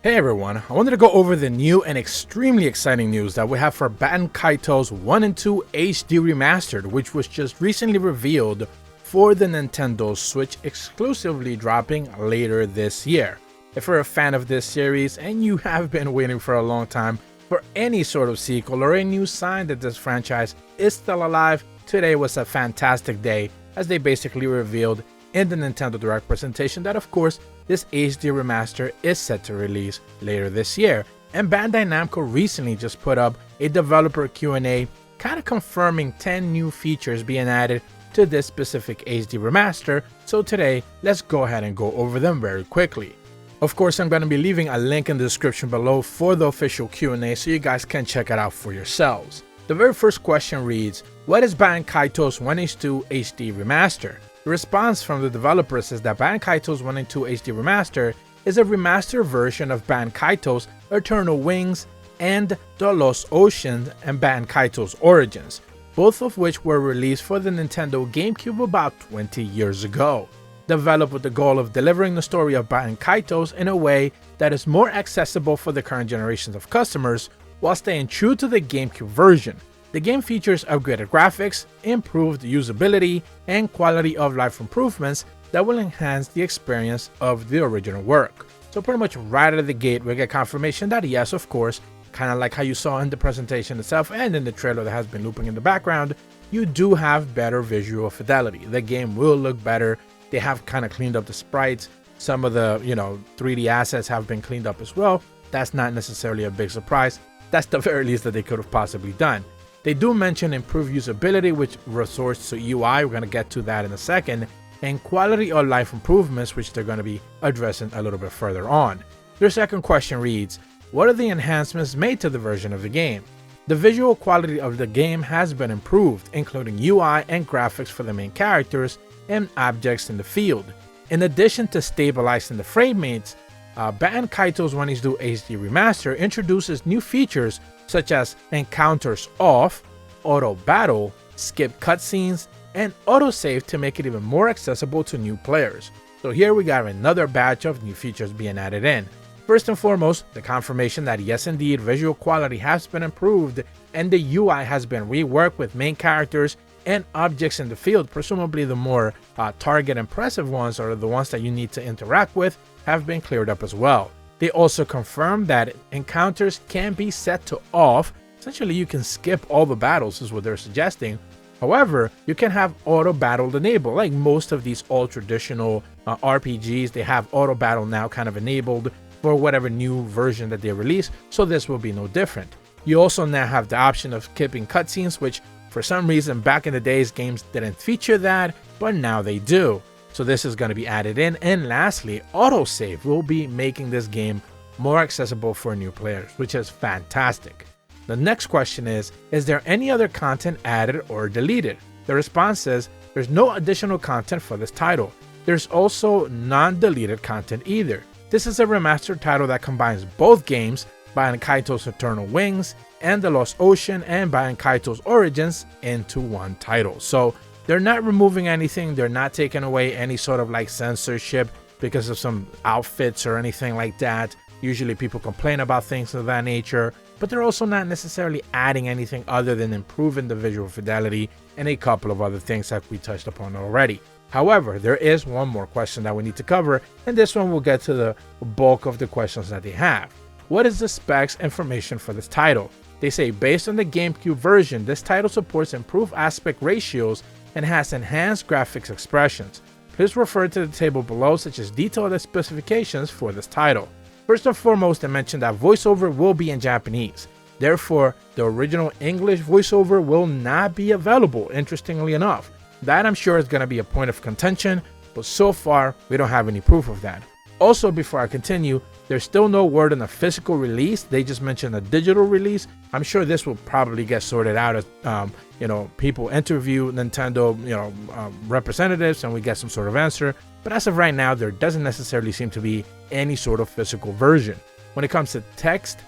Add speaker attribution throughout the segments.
Speaker 1: Hey everyone, I wanted to go over the new and extremely exciting news that we have for Baten Kaitos 1 and 2 HD Remastered, which was just recently revealed for the Nintendo Switch, exclusively dropping later this year. If you're a fan of this series and you have been waiting for a long time for any sort of sequel or a new sign that this franchise is still alive, today was a fantastic day as they basically revealed in the Nintendo Direct presentation that of course this HD remaster is set to release later this year. And Bandai Namco recently just put up a developer Q&A kind of confirming 10 new features being added to this specific HD remaster, so today let's go ahead and go over them very quickly. Of course, I'm going to be leaving a link in the description below for the official Q&A so you guys can check it out for yourselves. The very first question reads, what is Baten Kaitos 1H2 HD Remaster? The response from the developers is that Baten Kaitos 1 and 2 HD Remaster is a remastered version of Baten Kaitos Eternal Wings and The Lost Ocean and Baten Kaitos Origins, both of which were released for the Nintendo GameCube about 20 years ago. Developed with the goal of delivering the story of Baten Kaitos in a way that is more accessible for the current generations of customers while staying true to the GameCube version. The game features upgraded graphics, improved usability, and quality of life improvements that will enhance the experience of the original work. So pretty much right out of the gate we get confirmation that yes, of course, kind of like how you saw in the presentation itself and in the trailer that has been looping in the background, you do have better visual fidelity. The game will look better. They have kind of cleaned up the sprites. Some of the 3D assets have been cleaned up as well. That's not necessarily a big surprise. That's the very least that they could have possibly done. They do mention improved usability, which resorts to UI, we're going to get to that in a second, and quality of life improvements, which they're going to be addressing a little bit further on. Their second question reads, what are the enhancements made to the version of the game? The visual quality of the game has been improved, including UI and graphics for the main characters and objects in the field. In addition to stabilizing the frame rates, Baten Kaitos 1H2 HD Remaster introduces new features such as encounters off, auto battle, skip cutscenes, and autosave to make it even more accessible to new players. So here we got another batch of new features being added in. First and foremost, the confirmation that yes indeed visual quality has been improved and the UI has been reworked with main characters and objects in the field, presumably the more target impressive ones or the ones that you need to interact with, have been cleared up as well. They also confirmed that encounters can be set to off. Essentially, you can skip all the battles is what they're suggesting. However, you can have auto battle enabled. Like most of these old traditional RPGs, they have auto battle now kind of enabled for whatever new version that they release, so this will be no different. You also now have the option of skipping cutscenes, which for some reason back in the days games didn't feature that, but now they do. So this is going to be added in. And lastly, autosave will be making this game more accessible for new players, which is fantastic. The next question is there any other content added or deleted? The response is there's no additional content for this title. There's also non-deleted content either. This is a remastered title that combines both games, Baten Kaitos Eternal Wings and The Lost Ocean and Baten Kaitos Origins into one title. So they're not removing anything, they're not taking away any sort of like censorship because of some outfits or anything like that. Usually people complain about things of that nature, but they're also not necessarily adding anything other than improving the visual fidelity and a couple of other things that we touched upon already. However, there is one more question that we need to cover, and this one will get to the bulk of the questions that they have. What is the specs information for this title? They say based on the GameCube version, this title supports improved aspect ratios and has enhanced graphics expressions. Please refer to the table below such as detailed specifications for this title. First and foremost, they mentioned that voiceover will be in Japanese. Therefore, the original English voiceover will not be available, interestingly enough. That I'm sure is going to be a point of contention, but so far we don't have any proof of that. Also, before I continue, there's still no word on a physical release. They just mentioned a digital release. I'm sure this will probably get sorted out as people interview Nintendo representatives and we get some sort of answer. But as of right now, there doesn't necessarily seem to be any sort of physical version. When it comes to text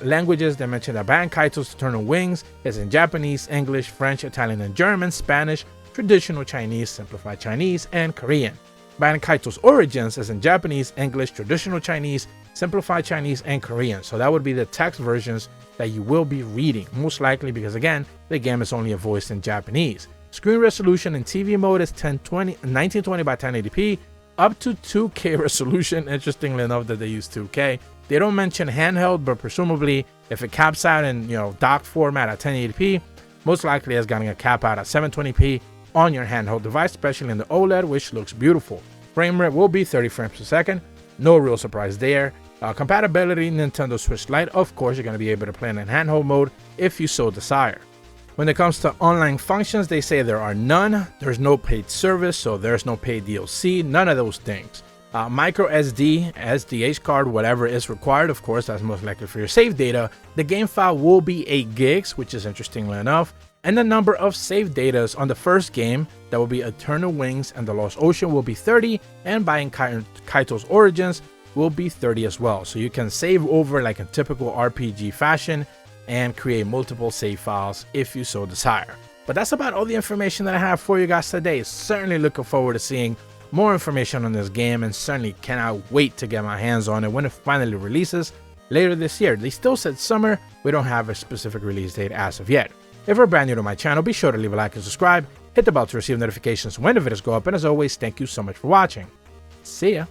Speaker 1: languages, they mentioned that Baten Kaitos Eternal Wings is in Japanese, English, French, Italian, and German, Spanish, traditional Chinese, simplified Chinese, and Korean. Baten Kaitos Origins is in Japanese, English, Traditional Chinese, Simplified Chinese, and Korean. So that would be the text versions that you will be reading, most likely because, again, the game is only voiced in Japanese. Screen resolution in TV mode is 1920 by 1080p, up to 2K resolution. Interestingly enough that they use 2K. They don't mention handheld, but presumably if it caps out in dock format at 1080p, most likely it's gonna cap out at 720p on your handheld device, especially in the OLED, which looks beautiful. Frame rate will be 30 frames per second. No real surprise there. Compatibility Nintendo Switch Lite, of course, you're going to be able to play in handheld mode if you so desire. When it comes to online functions, they say there are none. There's no paid service, so there's no paid DLC, none of those things. Micro SD, SDH card, whatever is required, of course, that's most likely for your save data. The game file will be 8 gigs, which is interestingly enough. And the number of save datas on the first game, that will be Eternal Wings and the Lost Ocean, will be 30, and Baten Kaitos Origins will be 30 as well. So you can save over like in typical RPG fashion and create multiple save files if you so desire. But that's about all the information that I have for you guys today. Certainly looking forward to seeing more information on this game, and certainly cannot wait to get my hands on it when it finally releases later this year. They still said summer. We don't have a specific release date as of yet. If you're brand new to my channel, be sure to leave a like and subscribe. Hit the bell to receive notifications when the videos go up. And as always, thank you so much for watching. See ya.